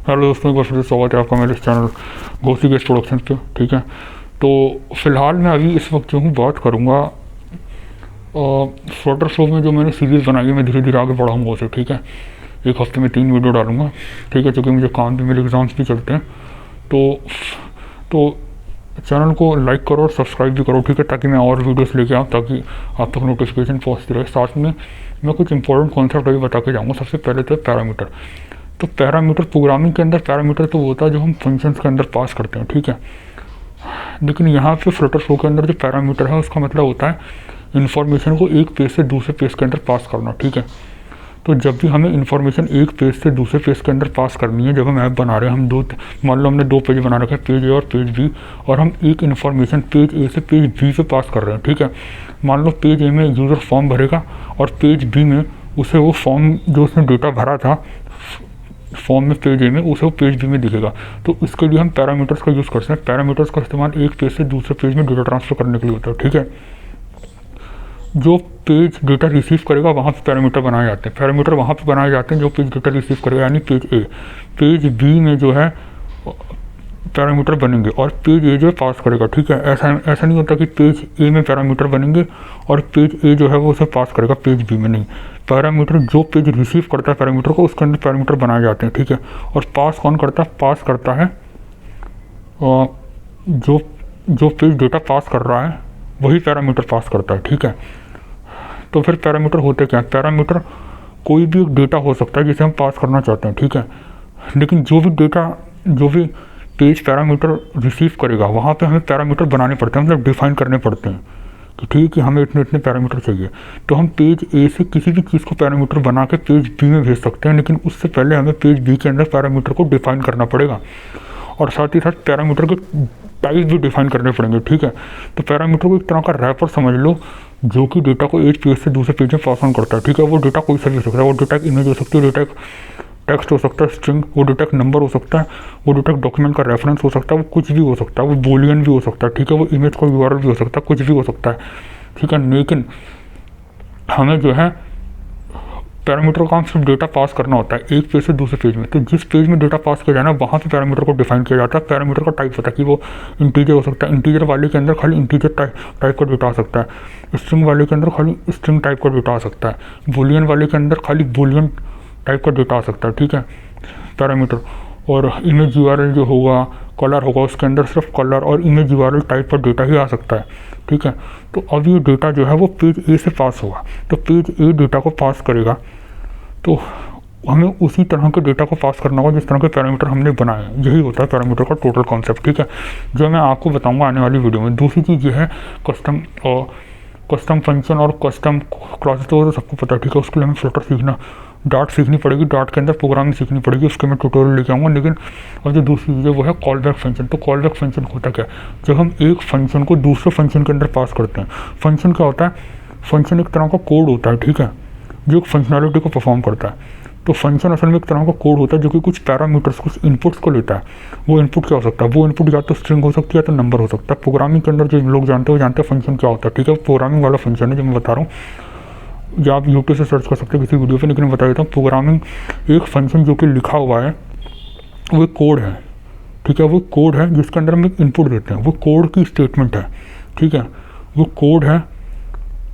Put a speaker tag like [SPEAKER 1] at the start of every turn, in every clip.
[SPEAKER 1] Hello दोस्तों, एक बार फिर से स्वागत है आपका मेरे इस चैनल गोसी गेस्ट प्रोडक्शन पे। ठीक है, तो फिलहाल मैं अभी इस वक्त जो हूँ बात करूँगा फ्लटर शो में जो मैंने सीरीज़ बनाई है, मैं धीरे धीरे आगे बढ़ाऊँगा उसे। ठीक है, एक हफ्ते में 3 वीडियो डालूँगा। ठीक है, क्योंकि मुझे काम भी, मेरे एग्ज़ाम्स भी चलते हैं। तो चैनल को लाइक करो और सब्सक्राइब भी करो। ठीक है, ताकि मैं और वीडियोस लेके आऊँ, ताकि आप तक नोटिफिकेशन पहुँचती रहे। साथ में मैं कुछ इंपॉर्टेंट कॉन्सेप्ट अभी बता के जाऊँगा। सबसे पहले तो पैरामीटर। तो पैरामीटर प्रोग्रामिंग के अंदर पैरामीटर तो होता है जो हम फंक्शंस के अंदर पास करते हैं। ठीक है, लेकिन यहाँ पे फ्लटर शो के अंदर जो पैरामीटर है उसका मतलब होता है इन्फॉर्मेशन को एक पेज से दूसरे पेज के अंदर पास करना। ठीक है, तो जब भी हमें इन्फॉर्मेशन एक पेज से दूसरे पेज के अंदर पास करनी है, जब हम ऐप बना रहे हैं, हम मान लो हमने 2 पेज बना रखे हैं, पेज ए और पेज बी, और हम एक इन्फॉर्मेशन पेज ए से पेज बी पे पास कर रहे हैं। ठीक है, मान लो पेज ए में यूज़र फॉर्म भरेगा और पेज बी में उसे वो फॉर्म जो उसने डेटा भरा था फॉर्म में पेज ए में, उसे वो पेज बी में दिखेगा। तो इसके लिए हम पैरामीटर्स का यूज़ करते हैं। पैरामीटर्स का इस्तेमाल एक पेज से दूसरे पेज में डेटा ट्रांसफ़र करने के लिए होता है। ठीक है, जो पेज डेटा रिसीव करेगा वहाँ पे पैरामीटर बनाए जाते हैं। पैरामीटर वहाँ पे बनाए जाते हैं जो पेज डेटा रिसीव करेगा, यानी पेज ए। पेज बी में जो है पैरामीटर बनेंगे और पेज ए जो है पास करेगा। ठीक है, ऐसा नहीं होता कि पेज ए में पैरामीटर बनेंगे और पेज ए जो है वो उसे पास करेगा, पेज बी में नहीं। पैरामीटर जो पेज रिसीव करता है पैरामीटर को, उसके अंदर पैरामीटर बनाए जाते हैं। ठीक है, और पास कौन करता है? पास करता है जो पेज डेटा पास कर रहा है वही पैरामीटर पास करता है। ठीक है, तो फिर पैरामीटर होते क्या है? पैरामीटर कोई भी एक डेटा हो सकता है जिसे हम पास करना चाहते हैं। ठीक है, लेकिन जो भी पेज पैरामीटर रिसीव करेगा वहाँ पे हमें पैरामीटर बनाने पड़ते हैं, मतलब डिफाइन करने पड़ते हैं कि ठीक है हमें इतने इतने पैरामीटर चाहिए। तो हम पेज ए से किसी भी चीज़ को पैरामीटर बना के पेज बी में भेज सकते हैं, लेकिन उससे पहले हमें पेज बी के अंदर पैरामीटर को डिफाइन करना पड़ेगा और साथ ही साथ पैरामीटर के टाइप भी डिफाइन करने पड़ेंगे। ठीक है, तो पैरामीटर को एक तरह का रैपर समझ लो जो कि डेटा को एक पेज से दूसरे पेज में पास ऑन करता है। ठीक है, वो डेटा कोई सा भी हो सकता है। वो डेटा एक इमेज हो सकती है, डेटा एक टेक्स्ट हो सकता है, स्ट्रिंग, वो डेटा एक नंबर हो सकता है, वो डेटा एक डॉक्यूमेंट का रेफरेंस हो सकता है, वो कुछ भी हो सकता है, वो बूलियन भी हो सकता है। ठीक है, वो इमेज का यूआरएल भी हो सकता है, कुछ भी हो सकता है। ठीक है, लेकिन हमें जो है पैरामीटर का काम सिर्फ डेटा पास करना होता है एक पेज से दूसरे पेज में। तो जिस पेज में डेटा पास किया जाना है वहाँ पे पैरामीटर को डिफाइन किया जाता है। पैरामीटर का टाइप होता है कि वो इंटीजर हो सकता है, इंटीजर वाले के अंदर खाली इंटीजर टाइप का डेटा आ सकता है, स्ट्रिंग वाले के अंदर खाली स्ट्रिंग टाइप का डेटा आ सकता है, बूलियन वाले के अंदर खाली बूलियन टाइप का डेटा आ सकता है। ठीक है, पैरामीटर। और इमेज यूआरएल जो होगा, कलर होगा, उसके अंदर सिर्फ कलर और इमेज यूआरएल टाइप का डेटा ही आ सकता है। ठीक है, तो अब ये डेटा जो है वो पेज ए से पास होगा, तो पेज ए डेटा को पास करेगा, तो हमें उसी तरह के डेटा को पास करना होगा जिस तरह के पैरामीटर हमने बनाए हैं। यही होता है पैरामीटर का टोटल कॉन्सेप्ट। ठीक है, जो मैं आपको बताऊंगा आने वाली वीडियो में। दूसरी चीज़ ये है कस्टम फंक्शन और कस्टम क्लासेस, तो सबको पता है। ठीक है, उसके लिए हमें फ्लटर सीखना, डार्ट सीखनी पड़ेगी, डार्ट के अंदर प्रोग्रामिंग सीखनी पड़ेगी, उसके मैं ट्यूटोरियल लेके आऊँगा। लेकिन अब जो दूसरी चीज़ है वो है कॉल बैक फंक्शन। तो कॉल बैक फंक्शन होता क्या? जब हम एक फंक्शन को दूसरे फंक्शन के अंदर पास करते हैं। फंक्शन क्या होता है? फंक्शन एक तरह का कोड होता है। ठीक है, जो एक फंक्शनैलिटी को परफॉर्म करता है। तो फंक्शन असल में एक तरह का कोड होता है जो कि कुछ पैरामीटर्स, कुछ इनपुट्स को लेता है। वो इनपुट क्या हो सकता है? वो इनपुट या तो स्ट्रिंग हो सकती है या तो नंबर हो सकता है। प्रोग्रामिंग के अंदर जो लोग जानते हैं वो जानते हैं फंक्शन क्या होता है। ठीक है, प्रोग्रामिंग वाला फंक्शन है जो मैं बता रहा हूँ, या आप यूट्यूब से सर्च कर सकते हैं किसी वीडियो पे। लेकिन मैं बता देता हूँ, प्रोग्रामिंग एक फंक्शन जो कि लिखा हुआ है वो एक कोड है। ठीक है, वो कोड है जिसके अंदर हम एक इनपुट देते हैं, वो कोड की स्टेटमेंट है। ठीक है, वो कोड है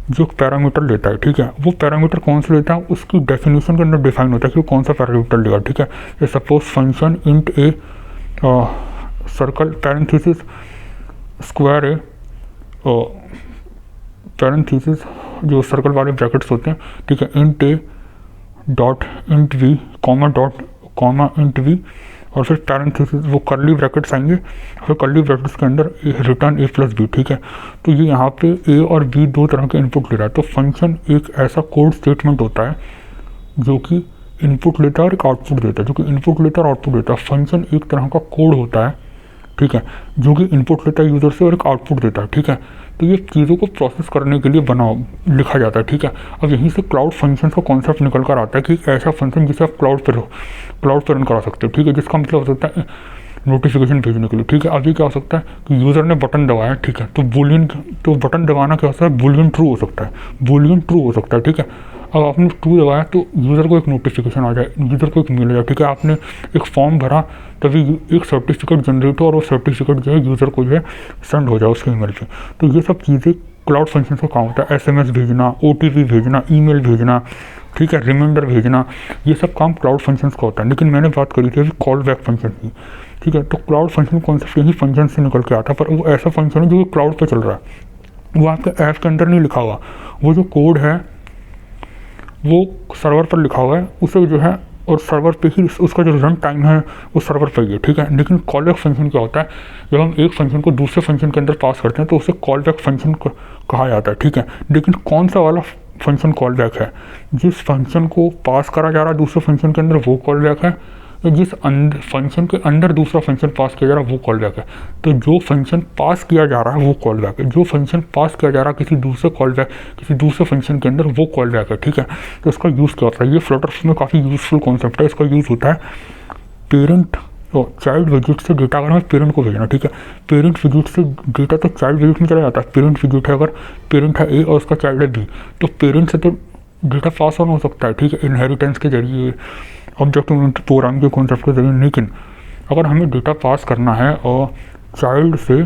[SPEAKER 1] जो पैरामीटर लेता है। ठीक है, वो पैरामीटर कौन सा लेता है उसकी डेफिनेशन के अंदर डिफाइन होता है कि वो कौन सा पैरामीटर लेगा। ठीक है, ये suppose function int a circle parenthesis square a parenthesis जो सर्कल वाले ब्रैकेट्स होते हैं। ठीक है, int a dot int v comma int v, और फिर पैरेंथेसिस वो कर्ली ब्रैकेट्स आएंगे, फिर कर्ली ब्रैकेट्स के अंदर रिटर्न ए प्लस बी। ठीक है, तो ये यहाँ पे ए और बी दो तरह के इनपुट ले रहा है। तो फंक्शन एक ऐसा कोड स्टेटमेंट होता है जो कि इनपुट लेता है और एक आउटपुट देता है, जो कि इनपुट लेता है और आउटपुट देता है। फंक्शन एक तरह का कोड होता है। ठीक है, जो कि इनपुट लेता है यूज़र से और एक आउटपुट देता है। ठीक है, तो ये चीज़ों को प्रोसेस करने के लिए लिखा जाता है। ठीक है, अब यहीं से क्लाउड फंक्शन का कॉन्सेप्ट निकल कर आता है कि एक ऐसा फंक्शन जिसे आप क्लाउड पर रन करा सकते हो। ठीक है, जिसका मतलब हो सकता है नोटिफिकेशन भेजने के लिए। ठीक है, अभी क्या हो सकता है कि यूज़र ने बटन दबाया। ठीक है, तो बटन दबाना क्या होता है? बूलियन ट्रू हो सकता है, बूलियन ट्रू हो सकता है। ठीक है, अब आपने ट्रू दबाया तो यूज़र को एक नोटिफिकेशन आ जाए, यूज़र को एक मेल आ जाए, ठीक है। आपने एक फॉर्म भरा तभी एक सर्टिफिकेट जनरेट हो और वो सर्टिफिकेट जो है यूज़र को जो है सेंड हो जाए उसके ईमेल पे। तो ये सब चीज़ें क्लाउड फंक्शन का काम होता है। SMS भेजना, OTP भेजना, ईमेल भेजना, ठीक है, रिमाइंडर भेजना, ये सब काम क्लाउड फंक्शन का होता है। लेकिन मैंने बात करी थी अभी कॉल बैक फंक्शन की, ठीक है। तो क्लाउड फंक्शन कॉन्सेप्ट यही फंक्शन से निकल के आता है, पर वो ऐसा फंक्शन है जो क्लाउड पर चल रहा है, वो आपके ऐप के अंदर नहीं लिखा हुआ। वो जो कोड है वो सर्वर पर लिखा हुआ है, उसे जो है और सर्वर पे ही उसका जो रन टाइम है वो सर्वर पर ही है, ठीक है। लेकिन कॉल बैक फंक्शन क्या होता है, जब हम एक फंक्शन को दूसरे फंक्शन के अंदर पास करते हैं तो उसे कॉल बैक फंक्शन कहा जाता है, ठीक है। लेकिन कौन सा वाला फंक्शन कॉल बैक है, जिस फंक्शन को पास करा जा रहा है दूसरे फंक्शन के अंदर वो कॉल बैक है, या जिस फंक्शन के अंदर दूसरा फंक्शन पास किया जा रहा है वो कॉल बैक है। तो जो फंक्शन पास किया जा रहा है वो कॉल बैक है, जो फंक्शन पास किया जा रहा है किसी दूसरे कॉल बैक किसी दूसरे फंक्शन के अंदर वो कॉल बैक है, ठीक है। तो इसका यूज़ क्या होता है, ये फ्लटर में काफ़ी यूज़फुल कॉन्सेप्ट है। इसका यूज़ होता है पेरेंट और चाइल्ड विजिट से डेटा अगर हमें पेरेंट को भेजना, ठीक है। पेरेंट विजिट से डेटा तो चाइल्ड विजिट में चला जाता है। पेरेंट विजिट है, अगर पेरेंट है A और उसका चाइल्ड है B, तो पेरेंट से तो डेटा पास ऑन हो सकता है, ठीक है, इनहेरिटेंस के जरिए, ऑब्जेक्ट ओरिएंटेड प्रोग्राम के कॉन्सेप्ट के जरिए। लेकिन अगर हमें डेटा पास करना है और चाइल्ड से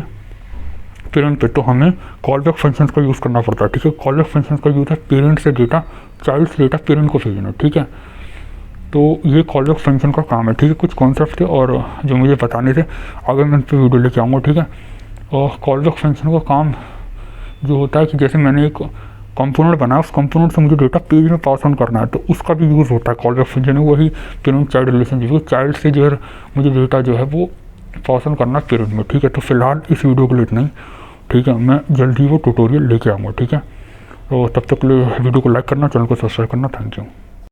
[SPEAKER 1] पेरेंट पे, तो हमें कॉल बैक फंक्शन का यूज़ करना पड़ता है, ठीक है। कॉल बैक फंक्शन का यूज़ है पेरेंट से डेटा, चाइल्ड से डेटा पेरेंट को भेजना, ठीक है। तो ये कॉल बैक फंक्शन का काम है, ठीक है। कुछ कॉन्सेप्ट थे और जो मुझे बताने थे, आगे मैं इन पर वीडियो लेके आऊँगा, ठीक है। और कॉल बैक फंक्शन का काम जो होता है कि जैसे मैंने एक कंपोनेंट बनाया, उस कंपोनेंट से मुझे डेटा पेज में पास ऑन करना है, तो उसका भी यूज़ होता है कॉल बैक फंक्शन है। वही पेरेंट चाइल्ड रिलेशनशिप, चाइल्ड से जो है मुझे डेटा जो है वो पास ऑन करना है पेरेंट में, ठीक है। तो फिलहाल इस वीडियो के लिए इतना ही, ठीक है। मैं जल्दी वो ट्यूटोरियल लेके आऊँगा, ठीक है। तो तब तक के लिए वीडियो को लाइक करना, चैनल को सब्सक्राइब करना। Thank you.